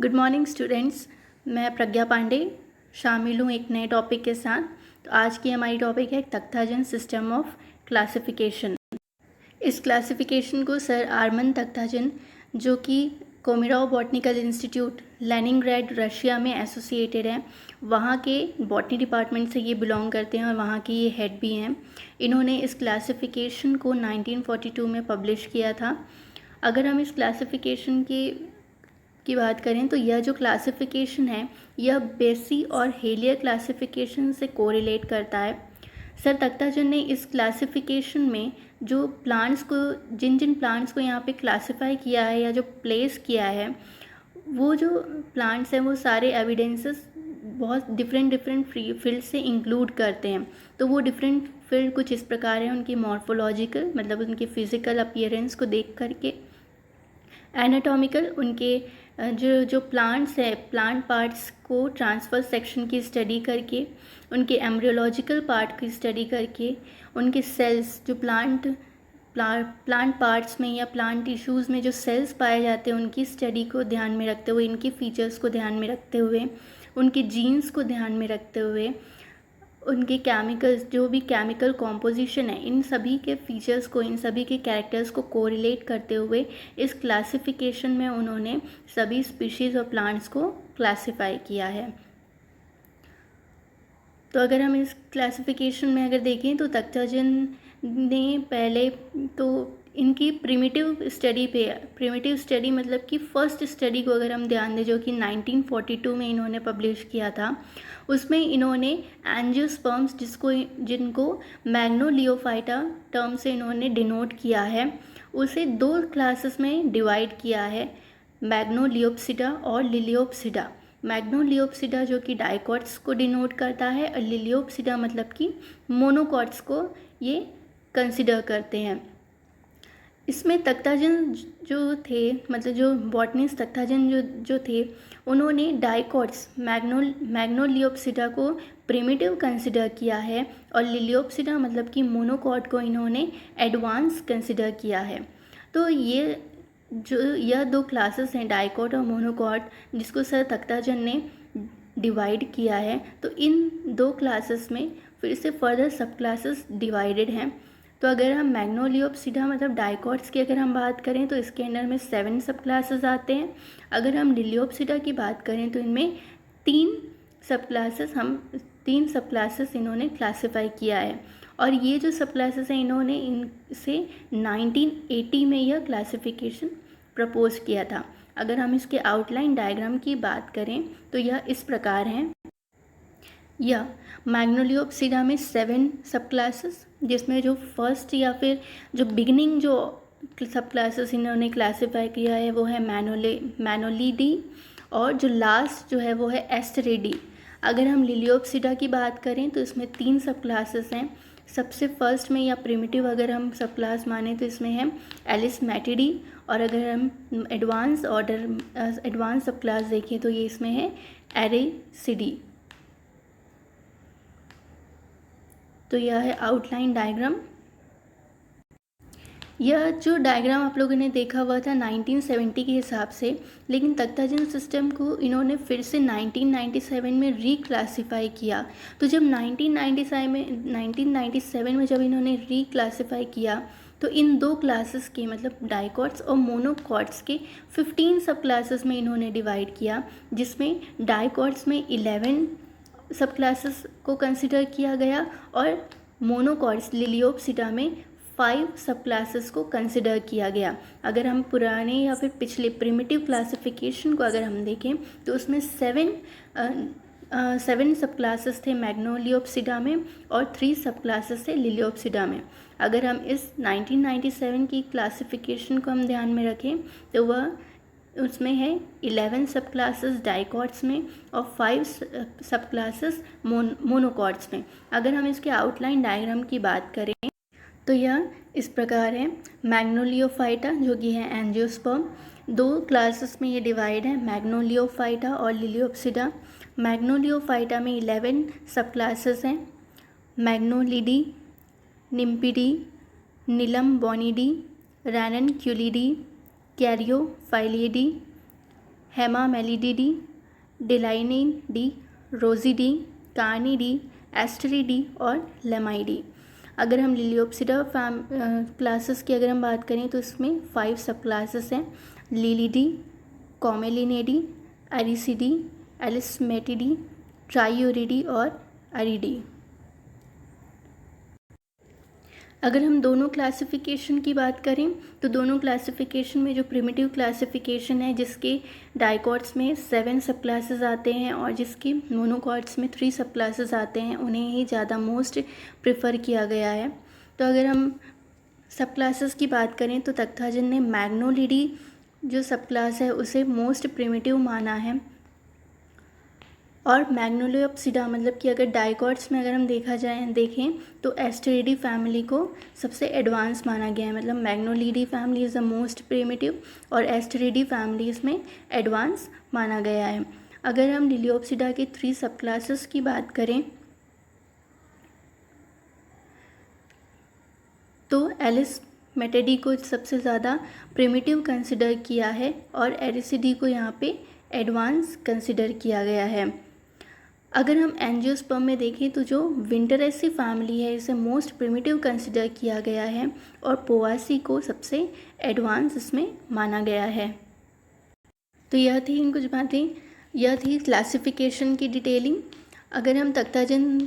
Good morning students. मैं प्रज्ञा पांडे शामिल हूँ एक नए टॉपिक के साथ। तो आज की हमारी टॉपिक है तख्ताजन सिस्टम ऑफ क्लासिफिकेशन। इस क्लासिफिकेशन को सर आर्मन तख्ताजन, जो कि कोमिरोव बॉटनिकल इंस्टीट्यूट लेनिनग्राड रशिया में एसोसिएटेड है, वहाँ के बॉटनी डिपार्टमेंट से ये बिलोंग करते हैं और वहाँ के ये हेड भी हैं। इन्होंने इस क्लासिफिकेशन को 1942 में पब्लिश किया था। अगर हम इस क्लासिफिकेशन की बात करें तो यह जो क्लासिफिकेशन है यह बेसी और हेलियर क्लासिफिकेशन से कोरिलेट करता है। सर तख्ताजन ने इस क्लासिफिकेशन में जो प्लांट्स को जिन प्लांट्स को यहाँ पे क्लासिफाई किया है या जो प्लेस किया है, वो जो प्लांट्स हैं वो सारे एविडेंसेस बहुत डिफरेंट फील्ड से इंक्लूड करते हैं। तो वो डिफरेंट फील्ड कुछ इस प्रकार हैं, उनकी मॉर्फोलॉजिकल मतलब उनकी फिजिकल अपीयरेंस को देख करके, एनाटॉमिकल उनके जो प्लांट्स है प्लांट पार्ट्स को ट्रांसफर सेक्शन की स्टडी करके, उनके एम्ब्रियोलॉजिकल पार्ट की स्टडी करके, उनके सेल्स जो प्लांट पार्ट्स में या प्लांट टिश्यूज़ में जो सेल्स पाए जाते हैं उनकी स्टडी को ध्यान में रखते हुए, इनके फीचर्स को ध्यान में रखते हुए, उनके जीन्स को ध्यान में रखते हुए, उनके केमिकल्स जो भी केमिकल कॉम्पोजिशन है, इन सभी के फीचर्स को, इन सभी के कैरेक्टर्स को कोरिलेट करते हुए इस क्लासिफिकेशन में उन्होंने सभी स्पीशीज़ और प्लांट्स को क्लासिफाई किया है। तो अगर हम इस क्लासिफिकेशन में अगर देखें तो तख्ताजन ने पहले तो इनकी प्रिमिटिव स्टडी मतलब कि फर्स्ट स्टडी को अगर हम ध्यान दें, जो कि 1942 में इन्होंने पब्लिश किया था, उसमें इन्होंने एंजियोस्पर्म्स जिनको मैग्नोलियोफाइटा टर्म से इन्होंने डिनोट किया है, उसे दो क्लासेस में डिवाइड किया है, मैग्नोलियोप्सिडा और लिलियोप्सिडा। मैग्नोलियोप्सिडा जो कि डाइकॉट्स को डिनोट करता है और लिलियोप्सिडा मतलब कि मोनोकॉट्स को ये कंसिडर करते हैं। इसमें तख्ताजन जो थे, मतलब जो बॉटनिस्ट तख्ताजन जो थे, उन्होंने डाइकॉट्स मैग्नोलियोप्सिडा को प्रिमिटिव कंसिडर किया है और लिलियोप्सिडा मतलब कि मोनोकॉट को इन्होंने एडवांस कंसिडर किया है। तो यह दो क्लासेस हैं, डाइकॉट और मोनोकॉट, जिसको सर तख्ताजन ने डिवाइड किया है। तो इन दो क्लासेस में फिर से फर्दर सब क्लासेस डिवाइडेड हैं। तो अगर हम मैग्नोलियोप्सिडा मतलब डाइकॉट्स की अगर हम बात करें तो इसके अंदर में 7 सब क्लासेस आते हैं। अगर हम लिलियोप्सिडा की बात करें तो इनमें 3 सब क्लासेस इन्होंने क्लासिफाई किया है। और ये जो सब क्लासेस हैं इन्होंने इनसे 1980 में यह क्लासिफिकेशन प्रपोज किया था। अगर हम इसके आउटलाइन डायग्राम की बात करें तो यह इस प्रकार हैं। या मैग्नोलियोप्सिडा में 7 सब क्लासेस, जिसमें जो फर्स्ट या फिर जो बिगिनिंग जो सब क्लासेस इन्होंने क्लासिफाई किया है वो है मैनोलिडी, और जो लास्ट जो है वो है एस्टेरिडी। अगर हम लिलियोप्सिडा की बात करें तो इसमें 3 सब क्लासेस हैं। सबसे फर्स्ट में या प्रिमिटिव अगर हम सब क्लास माने तो इसमें है एलिसमेटिडी, और अगर हम एडवांस सब क्लास देखें तो ये इसमें है एरेसिडी। तो यह है आउटलाइन डायग्राम। यह जो डायग्राम आप लोगों ने देखा हुआ था 1970 के हिसाब से, लेकिन तख्ताजन सिस्टम को इन्होंने फिर से 1997 में रीक्लासिफाई किया। तो जब 1997 में जब इन्होंने रीक्लासिफाई किया तो इन दो क्लासेस के मतलब डाइकॉट्स और मोनोकॉट्स के 15 सब क्लासेस में इन्होंने डिवाइड किया, जिसमें डाइकॉट्स में 11 सब क्लासेस को कंसिडर किया गया और मोनोकॉट्स लिलियोप्सिडा में 5 सब क्लासेस को कंसिडर किया गया। अगर हम पुराने या फिर पिछले प्रिमिटिव क्लासिफिकेशन को अगर हम देखें तो उसमें 7 सब क्लासेस थे मैग्नोलियोप्सिडा में और 3 सब क्लासेस थे लिलियोप्सिडा में। अगर हम इस 1997 की क्लासिफिकेशन को हम ध्यान में रखें तो वह उसमें है 11 सब क्लासेस डाइकॉट्स में और 5 सब क्लासेस मोनोकॉट्स में। अगर हम इसके आउटलाइन डायग्राम की बात करें तो यह इस प्रकार है। मैग्नोलियोफाइटा जो कि है एंजियोस्पर्म, 2 क्लासेस में ये डिवाइड है, मैग्नोलियोफाइटा और लिलियोप्सिडा। मैग्नोलियोफाइटा में 11 सब क्लासेस हैं, मैग्नोलिडी, निम्पिडी, नीलम बोनिडी, रैननक्यूलिडी, कैरियोफाइलिडी, हेमामेलिडिडी, डिलाइनिडी, रोजिडी, कार्निडी, एस्टेरिडी और लेमाइडी। अगर हम लिलियोप्सिडा क्लासेस की अगर हम बात करें तो इसमें 5 सब क्लासेस हैं। लिलिडी, कॉमेलिनेडी, एरिसिडी, एलिसमेटिडी, ट्राइयोरिडी और अरिडी। अगर हम दोनों क्लासिफिकेशन की बात करें तो दोनों क्लासिफिकेशन में जो प्रिमिटिव क्लासिफिकेशन है जिसके डाइकॉट्स में 7 सब क्लासेस आते हैं और जिसके मोनोकॉट्स में 3 सब क्लासेस आते हैं, उन्हें ही ज़्यादा मोस्ट प्रेफर किया गया है। तो अगर हम सब क्लासेस की बात करें तो तख्ताजन ने मैग्नोलिडी जो सब क्लास है उसे मोस्ट प्रिमिटिव माना है, और मैग्नोलियोप्सिडा मतलब कि अगर डाइकॉट्स में अगर हम देखें तो एस्टेरिडी फैमिली को सबसे एडवांस माना गया है। मतलब Magnoliidae family is the most primitive और एस्टेरिडी फैमिली इसमें एडवांस माना गया है। अगर हम लिलियोप्सिडा के 3 सब क्लासेस की बात करें तो एलिसमेटिडी को सबसे ज़्यादा प्रिमिटिव कंसिडर किया है और एरिसिडी को यहाँ पे एडवांस कंसिडर किया गया है। अगर हम एंजियोस्पर्म में देखें तो जो विंटरेसी फैमिली है इसे मोस्ट प्रिमिटिव कंसिडर किया गया है और पोआसी को सबसे एडवांस इसमें माना गया है। तो यह थी कुछ बातें, यह थी क्लासिफिकेशन की डिटेलिंग। अगर हम तख्ताजन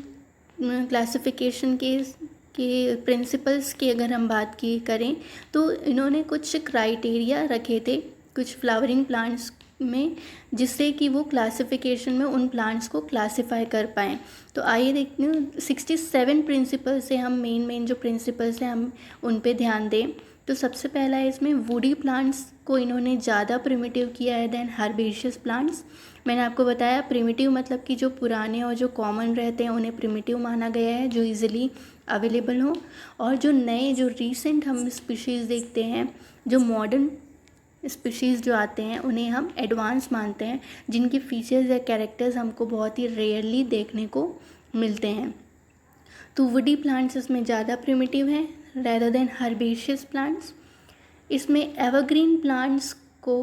क्लासिफिकेशन के प्रिंसिपल्स की अगर हम बात करें तो इन्होंने कुछ क्राइटेरिया रखे थे कुछ फ्लावरिंग प्लांट्स में, जिससे कि वो क्लासिफिकेशन में उन प्लांट्स को क्लासिफाई कर पाएँ। तो आइए देखते हैं 67 प्रिंसिपल से हम मेन जो प्रिंसिपल्स हैं हम उन पे ध्यान दें। तो सबसे पहला है इसमें वुडी प्लांट्स को इन्होंने ज़्यादा प्रिमिटिव किया है देन हर्बेशियस प्लांट्स। मैंने आपको बताया प्रिमिटिव मतलब कि जो पुराने और जो कॉमन रहते हैं उन्हें प्रिमिटिव माना गया है, जो इजीली अवेलेबल हो, और जो नए जो रीसेंट हम स्पीशीज़ देखते हैं, जो मॉडर्न स्पीशीज़ जो आते हैं उन्हें हम एडवांस मानते हैं, जिनकी फीचर्स या कैरेक्टर्स हमको बहुत ही रेयरली देखने को मिलते हैं। तो वुडी प्लांट्स इसमें ज़्यादा प्रिमिटिव हैं रेदर देन हर्बेशियस प्लांट्स। इसमें एवरग्रीन प्लांट्स को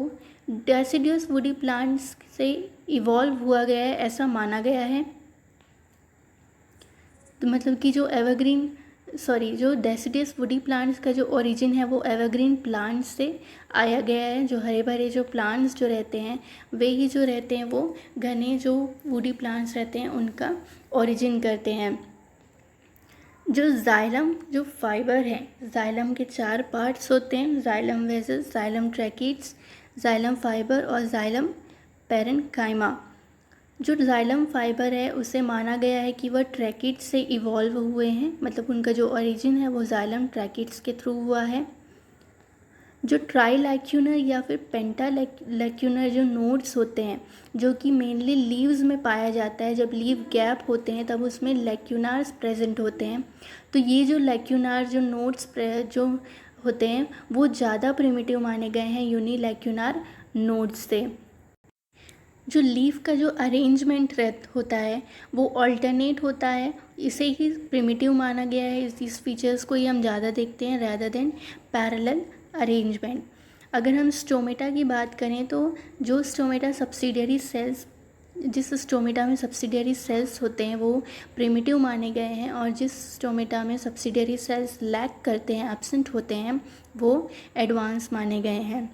डेसिडियस वुडी प्लांट्स से इवॉल्व हुआ गया है ऐसा माना गया है। तो मतलब कि जो डेसिडियस वुडी प्लांट्स का जो ओरिजिन है वो एवरग्रीन प्लांट्स से आया गया है। जो हरे भरे जो प्लांट्स जो रहते हैं वे ही जो रहते हैं वो घने जो वुडी प्लांट्स रहते हैं उनका ओरिजिन करते हैं। जो जाइलम जो फाइबर है, जाइलम के 4 पार्ट्स होते हैं, xylem vases, xylem tracheids, xylem fibre और जाइलम पैरेन्काइमा। जो जाइलम फाइबर है उसे माना गया है कि वह ट्रैकिड्स से इवॉल्व हुए हैं, मतलब उनका जो ओरिजिन है वो जाइलम ट्रैकिड्स के थ्रू हुआ है। जो ट्राइलैक्यूनर या फिर पेंटालैक्यूनर जो नोड्स होते हैं जो कि मेनली लीव्स में पाया जाता है, जब लीव गैप होते हैं तब उसमें लैक्यूनार्स प्रेजेंट होते हैं। तो ये जो लैक्यूनार जो नोड्स जो होते हैं वो ज़्यादा प्रिमिटिव माने गए हैं यूनिलैक्यूनार नोड्स से। जो लीफ का जो अरेंजमेंट होता है वो ऑल्टरनेट होता है, इसे ही प्रिमिटिव माना गया है। इस फीचर्स को ही हम ज़्यादा देखते हैं रैदर देन पैरेलल अरेंजमेंट। अगर हम स्टोमेटा की बात करें तो जो स्टोमेटा सब्सिडियरी सेल्स जिस स्टोमेटा में सब्सिडियरी सेल्स होते हैं वो प्रिमिटिव माने गए हैं, और जिस स्टोमेटा में सब्सिडियरी सेल्स लैक करते हैं, एब्सेंट होते हैं, वो एडवांस माने गए हैं।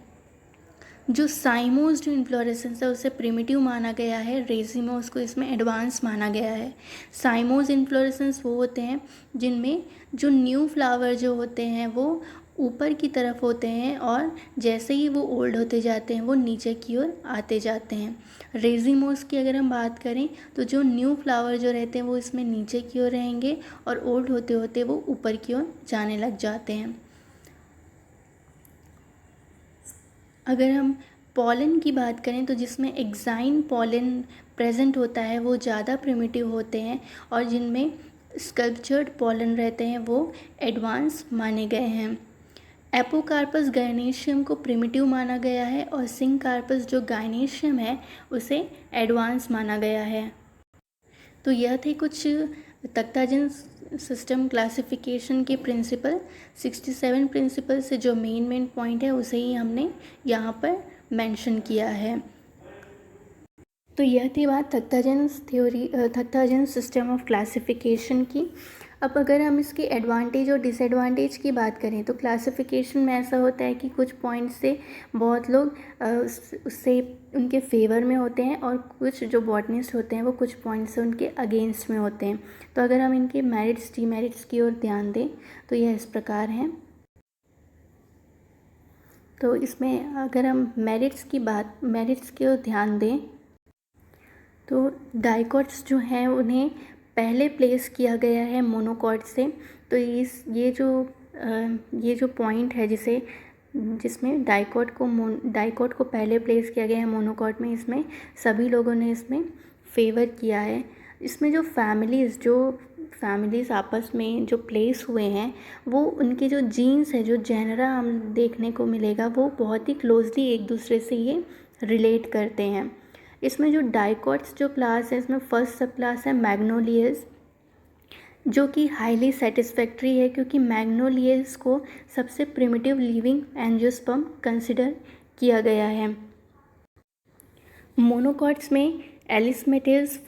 जो साइमोस जो इन्फ्लोरेसेंस है उसे प्रिमिटिव माना गया है, रेजिमोस को इसमें एडवांस माना गया है। साइमोस इन्फ्लोरेसेंस वो होते हैं जिनमें जो न्यू फ्लावर जो होते हैं वो ऊपर की तरफ होते हैं और जैसे ही वो ओल्ड होते जाते हैं वो नीचे की ओर आते जाते हैं। रेजिमोस की अगर हम बात करें तो जो न्यू फ्लावर जो रहते हैं वो इसमें नीचे की ओर रहेंगे और ओल्ड होते होते वो ऊपर की ओर जाने लग जाते हैं। अगर हम पॉलन की बात करें तो जिसमें एक्साइन पॉलन प्रेजेंट होता है वो ज़्यादा प्रिमिटिव होते हैं, और जिनमें स्कल्पचर्ड पॉलन रहते हैं वो एडवांस माने गए हैं। एपोकार्पस गायनेशियम को प्रिमिटिव माना गया है और सिंकार्पस जो गायनेशियम है उसे एडवांस माना गया है। तो यह थे कुछ तख्ताजन सिस्टम क्लासिफिकेशन के प्रिंसिपल। 67 प्रिंसिपल से जो मेन पॉइंट है उसे ही हमने यहाँ पर मेंशन किया है। तो यह थी बात थक्ताजन सिस्टम ऑफ क्लासिफिकेशन की। अब अगर हम इसके एडवांटेज और डिसएडवांटेज की बात करें तो क्लासिफिकेशन में ऐसा होता है कि कुछ पॉइंट से बहुत लोग उससे उनके फेवर में होते हैं और कुछ जो बॉटनिस्ट होते हैं वो कुछ पॉइंट से उनके अगेंस्ट में होते हैं। तो अगर हम इनके मेरिट्स डीमेरिट्स की ओर ध्यान दें तो यह इस प्रकार हैं। तो इसमें अगर हम मेरिट्स की ओर ध्यान दें तो डाइकॉट्स जो हैं उन्हें पहले प्लेस किया गया है मोनोकॉट से। तो ये जो पॉइंट है जिसमें डाइकॉट को पहले प्लेस किया गया है मोनोकॉट में, इसमें सभी लोगों ने इसमें फेवर किया है। इसमें जो फैमिलीज़ आपस में जो प्लेस हुए हैं वो उनके जो जीन्स है, जो जेनरा हम देखने को मिलेगा, वो बहुत ही क्लोजली एक दूसरे से ये रिलेट करते हैं। इसमें जो डाइकॉट्स जो क्लास है, इसमें फर्स्ट सब क्लास है मैग्नोलियस, जो कि हाईली सेटिस्फैक्ट्री है क्योंकि मैग्नोलियस को सबसे प्रिमिटिव लिविंग एंजियोस्पर्म कंसिडर किया गया है। मोनोकॉट्स में एलिसमेटिल्स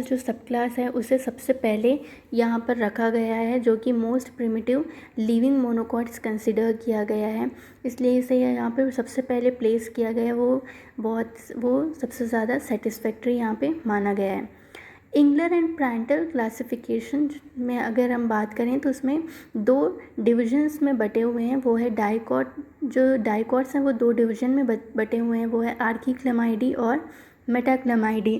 जो सब क्लास है उसे सबसे पहले यहाँ पर रखा गया है, जो कि most primitive living monocots consider किया गया है, इसलिए इसे यहाँ पे सबसे पहले प्लेस किया गया है। वो सबसे ज़्यादा सेटिस्फैक्ट्री यहाँ पे माना गया है। इंगलर एंड प्रांटल क्लासिफिकेशन में अगर हम बात करें तो उसमें 2 डिविजन्स में बटे हुए हैं। वो है डाइकॉट्स हैं वो 2 डिवीजन में बटे हुए हैं, वो है आर्कीक्लेमाइडी और मेटाक्लेमाइडी।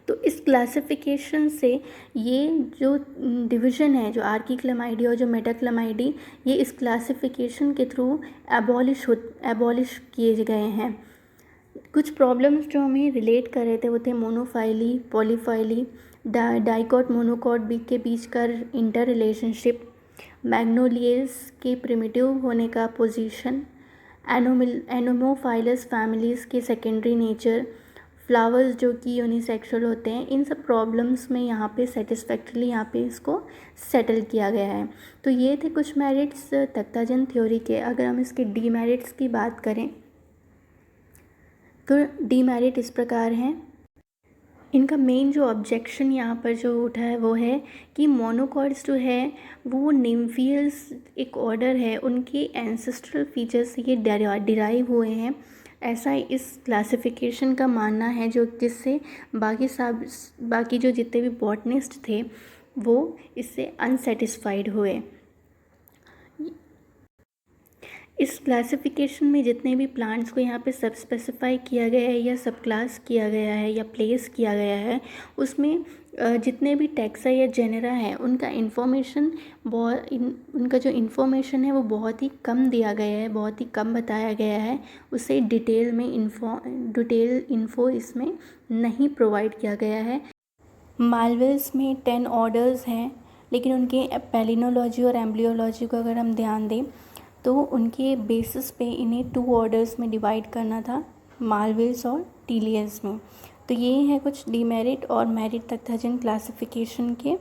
तो इस क्लासिफिकेशन से ये जो डिवीज़न है, जो आर्कीक्लेमाइडी और जो मेटाक्लेमाइडी, ये इस क्लासिफिकेशन के थ्रू एबॉलिश किए गए हैं। कुछ प्रॉब्लम्स जो हमें रिलेट कर रहे थे वो थे मोनोफाइली, पॉलीफाइली, डाइकॉट मोनोकॉट के बीच का इंटर रिलेशनशिप, मैग्नोलियस के प्रिमिटिव होने का पोजीशन, एनोमोफाइलस फैमिलीज़ के सेकेंडरी नेचर, फ्लावर्स जो कि यूनिसेक्सुअल होते हैं। इन सब प्रॉब्लम्स में यहाँ पे सेटिस्फैक्टरली यहाँ पे इसको सेटल किया गया है। तो ये थे कुछ मेरिट्स तख्ताजन थ्योरी के। अगर हम इसके डीमेरिट्स की बात करें तो डीमेरिट इस प्रकार हैं। इनका मेन जो ऑब्जेक्शन यहाँ पर जो उठा है वो है कि मोनोकॉट्स जो है वो निम्फियल्स एक ऑर्डर है, उनके एंसेस्ट्रल फीचर्स से ये डिराइव हुए हैं, ऐसा इस क्लासिफिकेशन का मानना है, जो जिससे बाकी जो जितने भी बॉटनिस्ट थे वो इससे अनसेटिस्फाइड हुए। इस क्लासिफिकेशन में जितने भी प्लांट्स को यहाँ पे सब स्पेसिफाई किया गया है या सब क्लास किया गया है या प्लेस किया गया है, उसमें जितने भी टैक्सा या जेनेरा है उनका जो इन्फॉर्मेशन है वो बहुत ही कम दिया गया है, बहुत ही कम बताया गया है। उसे डिटेल इन्फो इसमें नहीं प्रोवाइड किया गया है। मालवेल्स में 10 ऑर्डर्स हैं, लेकिन उनके पैलिनोलॉजी और एम्ब्लियोलॉजी को अगर हम ध्यान दें तो उनके बेसिस पे इन्हें 2 ऑर्डर्स में डिवाइड करना था, मालवेल्स और टीलियंस में। तो ये हैं कुछ डीमेरिट और मेरिट तख्ताजन क्लासिफिकेशन के।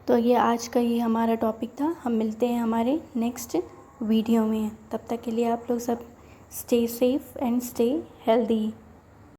तो ये आज का ये हमारा टॉपिक था। हम मिलते हैं हमारे नेक्स्ट वीडियो में। तब तक के लिए आप लोग सब stay safe and stay healthy.